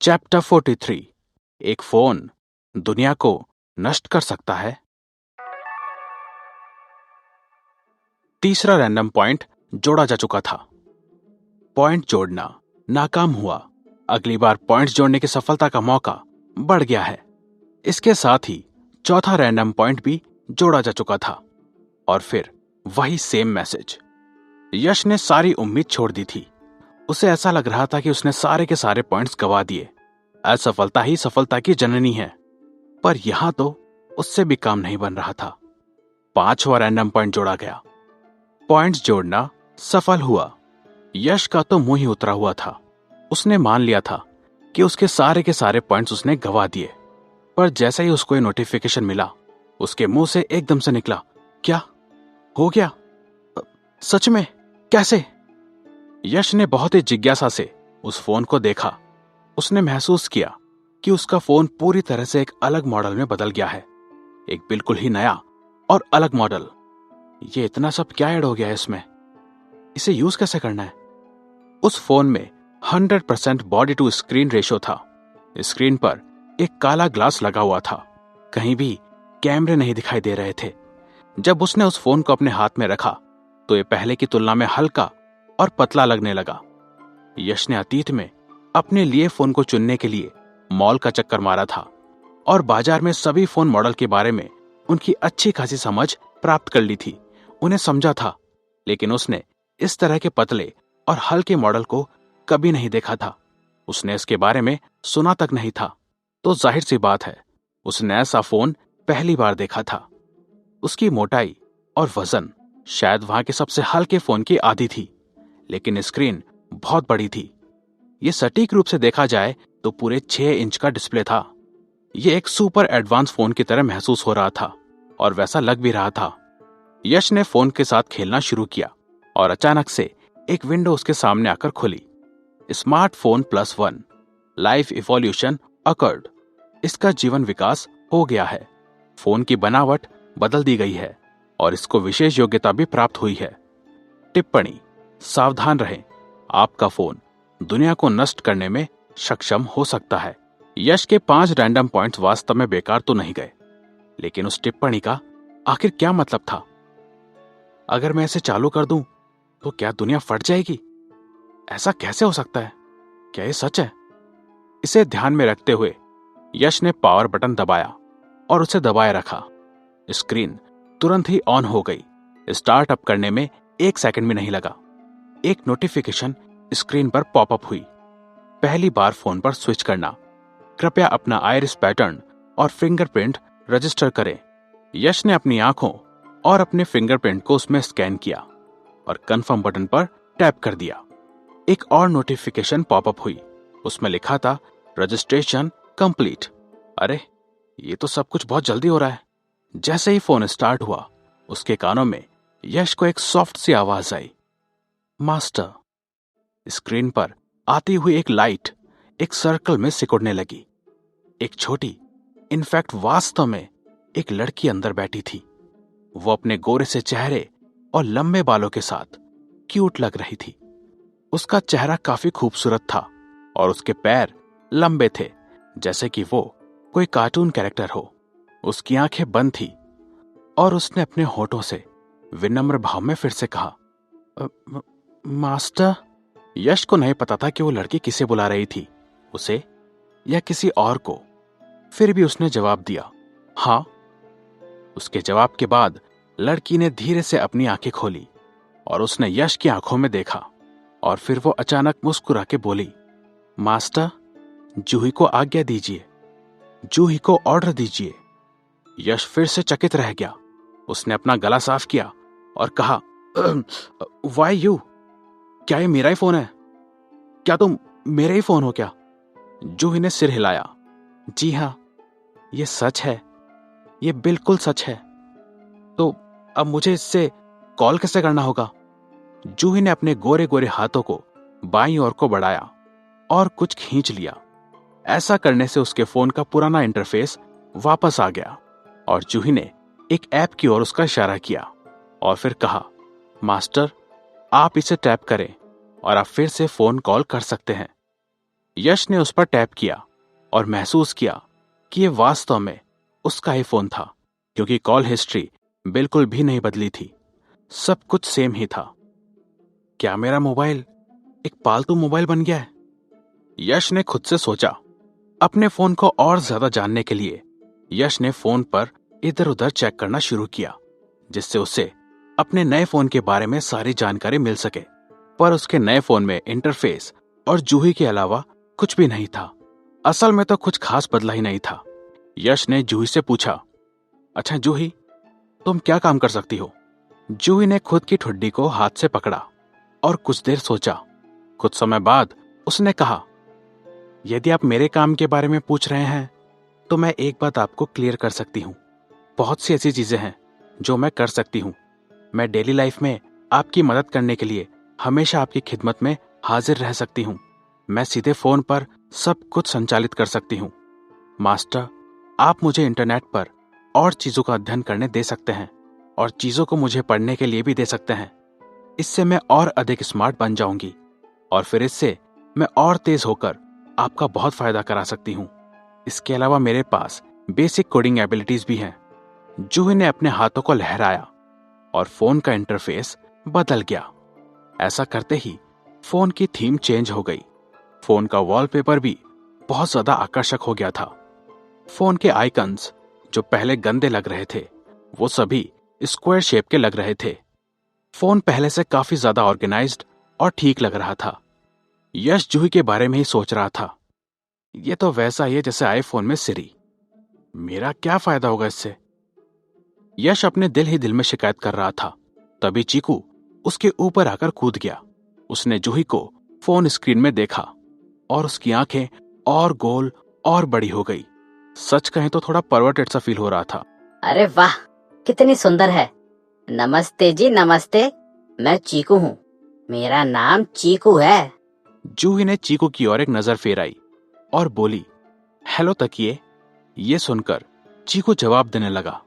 Chapter 43। एक phone दुनिया को नष्ट कर सकता है। तीसरा रैंडम पॉइंट जोड़ा जा चुका था। पॉइंट जोड़ना नाकाम हुआ। अगली बार पॉइंट्स जोड़ने की सफलता का मौका बढ़ गया है। इसके साथ ही चौथा रैंडम पॉइंट भी जोड़ा जा चुका था और फिर वही सेम मैसेज। यश ने सारी उम्मीद छोड़ दी थी। उसे ऐसा लग रहा था कि उसने सारे के सारे पॉइंट्स गवा दिए। असफलता ही सफलता की जननी है। पर यहां तो उससे भी काम नहीं बन रहा था। पांचवा रैंडम पॉइंट जोड़ा गया। पॉइंट्स जोड़ना सफल हुआ। यश का तो मुंह ही उतरा हुआ था। उसने मान लिया था कि उसके सारे के सारे पॉइंट्स उसने गवा दिए। पर जैसे ही उसको ये नोटिफिकेशन मिला, उसके मुंह से एकदम से निकला, क्या हो गया? सच में? कैसे? यश ने बहुत ही जिज्ञासा से उस फोन को देखा। उसने महसूस किया कि उसका फोन पूरी तरह से एक अलग मॉडल में बदल गया है। एक बिल्कुल ही नया और अलग मॉडल। ये इतना सब क्या ऐड हो गया है इसमें? इसे यूज कैसे करना है? उस फोन में 100% बॉडी टू स्क्रीन रेशो था। स्क्रीन पर एक काला ग्लास लगा हुआ था। कहीं भी कैमरे नहीं दिखाई दे रहे थे। जब उसने उस फोन को अपने हाथ में रखा तो ये पहले की तुलना में हल्का और पतला लगने लगा। यश ने अतीत में अपने लिए फोन को चुनने के लिए मॉल का चक्कर मारा था और बाजार में सभी फोन मॉडल के बारे में उनकी अच्छी खासी समझ प्राप्त कर ली थी। उन्हें समझा था, लेकिन उसने इस तरह के पतले और हल्के मॉडल को कभी नहीं देखा था। उसने इसके बारे में सुना तक नहीं था। तो जाहिर सी बात है, उसने ऐसा फोन पहली बार देखा था। उसकी मोटाई और वजन शायद वहां के सबसे हल्के फोन की आधी थी, लेकिन स्क्रीन बहुत बड़ी थी। यह सटीक रूप से देखा जाए तो पूरे 6 इंच का डिस्प्ले था। यह एक सुपर एडवांस फोन की तरह महसूस हो रहा था और वैसा लग भी रहा था। यश ने फोन के साथ खेलना शुरू किया और अचानक से एक विंडो उसके सामने आकर खुली। Smartphone +1 life evolution occurred. इसका जीवन विकास हो गया है। फोन की बनावट बदल दी गई है और इसको विशेष योग्यता भी प्राप्त हुई है। टिप्पणी: सावधान रहें, आपका फोन दुनिया को नष्ट करने में सक्षम हो सकता है। यश के 5 रैंडम पॉइंट्स वास्तव में बेकार तो नहीं गए, लेकिन उस टिप्पणी का आखिर क्या मतलब था? अगर मैं इसे चालू कर दूं तो क्या दुनिया फट जाएगी? ऐसा कैसे हो सकता है? क्या ये सच है? इसे ध्यान में रखते हुए यश ने पावर बटन दबाया और उसे दबाए रखा। स्क्रीन तुरंत ही ऑन हो गई। स्टार्ट अप करने में 1 सेकंड भी नहीं लगा। एक नोटिफिकेशन स्क्रीन पर पॉपअप हुई। पहली बार फोन पर स्विच करना। कृपया अपना आइरिस पैटर्न और फिंगरप्रिंट रजिस्टर करें। यश ने अपनी आंखों और अपने फिंगरप्रिंट को उसमें स्कैन किया और कंफर्म बटन पर टैप कर दिया। एक और नोटिफिकेशन पॉपअप हुई। उसमें लिखा था रजिस्ट्रेशन कंप्लीट। अरे, ये तो सब कुछ बहुत जल्दी हो रहा है। जैसे ही फोन स्टार्ट हुआ, उसके कानों में यश को एक सॉफ्ट सी आवाज आई, मास्टर। स्क्रीन पर आती हुई एक लाइट एक सर्कल में सिकुड़ने लगी। एक छोटी, इनफैक्ट वास्तव में एक लड़की अंदर बैठी थी। वो अपने गोरे से चेहरे और लंबे बालों के साथ क्यूट लग रही थी। उसका चेहरा काफी खूबसूरत था और उसके पैर लंबे थे, जैसे कि वो कोई कार्टून कैरेक्टर हो। उसकी आंखें बंद थी और उसने अपने होठों से विनम्र भाव में फिर से कहा, मास्टर। यश को नहीं पता था कि वो लड़की किसे बुला रही थी, उसे या किसी और को। फिर भी उसने जवाब दिया, हाँ। उसके जवाब के बाद लड़की ने धीरे से अपनी आंखें खोली और उसने यश की आंखों में देखा और फिर वो अचानक मुस्कुरा के बोली, मास्टर, जूही को आज्ञा दीजिए, जूही को ऑर्डर दीजिए। यश फिर से चकित रह गया। उसने अपना गला साफ किया और कहा, वाई यू? क्या ये मेरा ही फोन है? क्या तुम मेरे ही फोन हो क्या? जूही ने सिर हिलाया। जी हां, ये सच है, ये बिल्कुल सच है। तो अब मुझे इससे कॉल कैसे करना होगा? जूही ने अपने गोरे गोरे हाथों को बाईं ओर को बढ़ाया और कुछ खींच लिया। ऐसा करने से उसके फोन का पुराना इंटरफेस वापस आ गया और जूही ने एक ऐप की ओर उसका इशारा किया और फिर कहा, मास्टर, आप इसे टैप करें और आप फिर से फोन कॉल कर सकते हैं। यश ने उस पर टैप किया और महसूस किया कि यह वास्तव में उसका ही फोन था, क्योंकि कॉल हिस्ट्री बिल्कुल भी नहीं बदली थी। सब कुछ सेम ही था। क्या मेरा मोबाइल एक पालतू मोबाइल बन गया है? यश ने खुद से सोचा। अपने फोन को और ज्यादा जानने के लिए यश ने फोन पर इधर उधर चेक करना शुरू किया, जिससे उसे अपने नए फोन के बारे में सारी जानकारी मिल सके। पर उसके नए फोन में इंटरफेस और जूही के अलावा कुछ भी नहीं था। असल में तो कुछ खास बदला ही नहीं था। यश ने जूही से पूछा, अच्छा जूही, तुम क्या काम कर सकती हो? जूही ने खुद की ठुड्डी को हाथ से पकड़ा और कुछ देर सोचा। कुछ समय बाद उसने कहा, यदि आप मेरे काम के बारे में पूछ रहे हैं तो मैं एक बात आपको क्लियर कर सकती हूँ। बहुत सी ऐसी चीजें हैं जो मैं कर सकती हूँ। मैं डेली लाइफ में आपकी मदद करने के लिए हमेशा आपकी खिदमत में हाजिर रह सकती हूँ। मैं सीधे फोन पर सब कुछ संचालित कर सकती हूँ। मास्टर, आप मुझे इंटरनेट पर और चीजों का अध्ययन करने दे सकते हैं और चीजों को मुझे पढ़ने के लिए भी दे सकते हैं। इससे मैं और अधिक स्मार्ट बन जाऊंगी और फिर इससे मैं और तेज होकर आपका बहुत फायदा करा सकती हूँ। इसके अलावा मेरे पास बेसिक कोडिंग एबिलिटीज भी हैं। जूही ने अपने हाथों को लहराया और फोन का इंटरफेस बदल गया। ऐसा करते ही फोन की थीम चेंज हो गई। फोन का वॉलपेपर भी बहुत ज्यादा आकर्षक हो गया था। फोन के आइकन्स जो पहले गंदे लग रहे थे, वो सभी स्क्वायर शेप के लग रहे थे। फोन पहले से काफी ज्यादा ऑर्गेनाइज्ड और ठीक लग रहा था। यश जूही के बारे में ही सोच रहा था। ये तो वैसा ही है जैसे आईफोन में सिरी। मेरा क्या फायदा होगा इससे? यश अपने दिल ही दिल में शिकायत कर रहा था। तभी चीकू उसके ऊपर आकर कूद गया। उसने जूही को फोन स्क्रीन में देखा और उसकी आंखें और गोल और बड़ी हो गई। सच कहें तो थोड़ा परवर्टेड सा फील हो रहा था। अरे वाह, कितनी सुंदर है। नमस्ते जी, नमस्ते। मैं चीकू हूँ। मेरा नाम चीकू है। जूही ने चीकू की ओर एक नजर फेराई और बोली, हेलो तकिए। ये सुनकर चीकू जवाब देने लगा,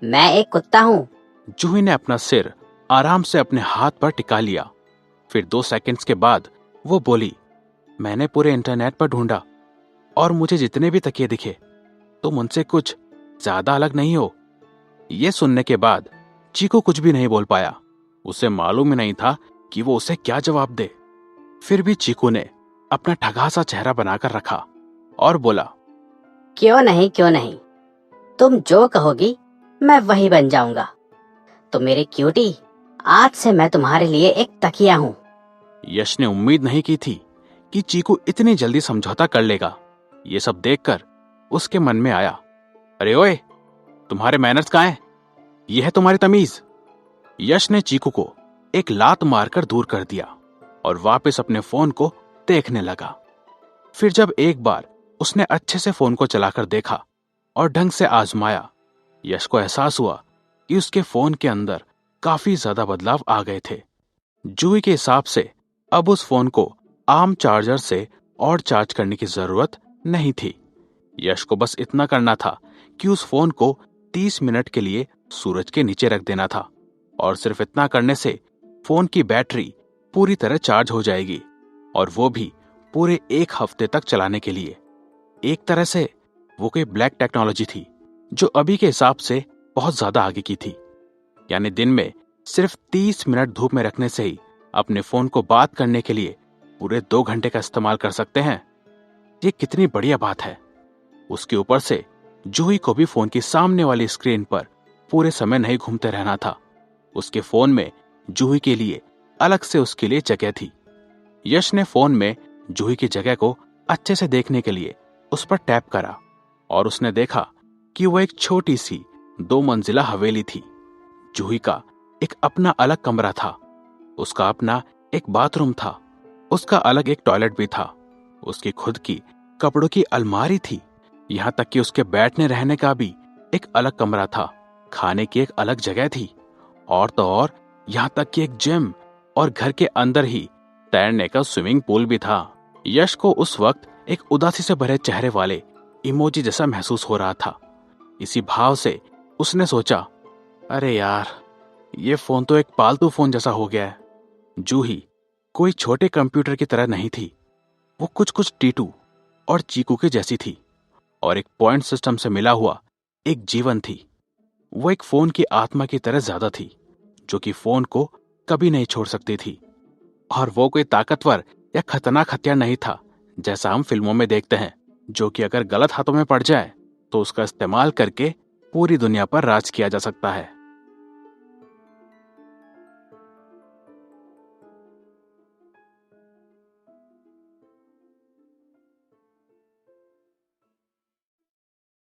मैं एक कुत्ता हूँ। जूही ने अपना सिर आराम से अपने हाथ पर टिका लिया। फिर 2 सेकंड्स के बाद वो बोली, मैंने पूरे इंटरनेट पर ढूंढा और मुझे जितने भी तकिए दिखे तुम उनसे कुछ ज्यादा अलग नहीं हो। ये सुनने के बाद चीकू कुछ भी नहीं बोल पाया। उसे मालूम ही नहीं था कि वो उसे क्या जवाब दे। फिर भी चीकू ने अपना ठगा सा चेहरा बनाकर रखा और बोला, क्यों नहीं, क्यों नहीं। तुम जो कहोगी मैं वही बन जाऊंगा। तो मेरी क्यूटी, आज से मैं तुम्हारे लिए एक तकिया हूँ। यश ने उम्मीद नहीं की थी कि चीकू इतनी जल्दी समझौता कर लेगा। ये सब देखकर उसके मन में आया, अरे ओए, तुम्हारे मैनर्स कहाँ हैं? यह है तुम्हारी तमीज। यश ने चीकू को एक लात मारकर दूर कर दिया और वापस अपने फोन को देखने लगा। फिर जब एक बार उसने अच्छे से फोन को चलाकर देखा और ढंग से आजमाया, यश को एहसास हुआ कि उसके फोन के अंदर काफी ज्यादा बदलाव आ गए थे। जूही के हिसाब से अब उस फोन को आम चार्जर से और चार्ज करने की जरूरत नहीं थी। यश को बस इतना करना था कि उस फोन को 30 मिनट के लिए सूरज के नीचे रख देना था और सिर्फ इतना करने से फोन की बैटरी पूरी तरह चार्ज हो जाएगी, और वो भी पूरे 1 हफ्ते तक चलाने के लिए। एक तरह से वो कोई ब्लैक टेक्नोलॉजी थी जो अभी के हिसाब से बहुत ज्यादा आगे की थी। यानी दिन में सिर्फ 30 मिनट धूप में रखने से ही अपने फोन को बात करने के लिए पूरे 2 घंटे का इस्तेमाल कर सकते हैं। ये कितनी बढ़िया बात है। उसके ऊपर से जूही को भी फोन की सामने वाली स्क्रीन पर पूरे समय नहीं घूमते रहना था। उसके फोन में जूही के लिए अलग से उसके लिए जगह थी। यश ने फोन में जूही की जगह को अच्छे से देखने के लिए उस पर टैप करा और उसने देखा कि वो एक छोटी सी 2 मंजिला हवेली थी। जूही का एक अपना अलग कमरा था, उसका अपना एक बाथरूम था, उसका अलग एक टॉयलेट भी था, उसकी खुद की कपड़ों की अलमारी थी, यहां तक कि उसके बैठने रहने का भी एक अलग कमरा था, खाने की एक अलग जगह थी, और तो और यहां तक कि एक जिम और घर के अंदर ही तैरने का स्विमिंग पूल भी था। यश को उस वक्त एक उदासी से भरे चेहरे वाले इमोजी जैसा महसूस हो रहा था। इसी भाव से उसने सोचा, अरे यार, ये फोन तो एक पालतू फोन जैसा हो गया है। जूही कोई छोटे कंप्यूटर की तरह नहीं थी। वो कुछ कुछ टीटू और चीकू के जैसी थी और एक पॉइंट सिस्टम से मिला हुआ एक जीवन थी। वो एक फोन की आत्मा की तरह ज्यादा थी, जो कि फोन को कभी नहीं छोड़ सकती थी। और वो कोई ताकतवर या खतरनाक हथियार नहीं था जैसा हम फिल्मों में देखते हैं, जो कि अगर गलत हाथों में पड़ जाए तो उसका इस्तेमाल करके पूरी दुनिया पर राज किया जा सकता है।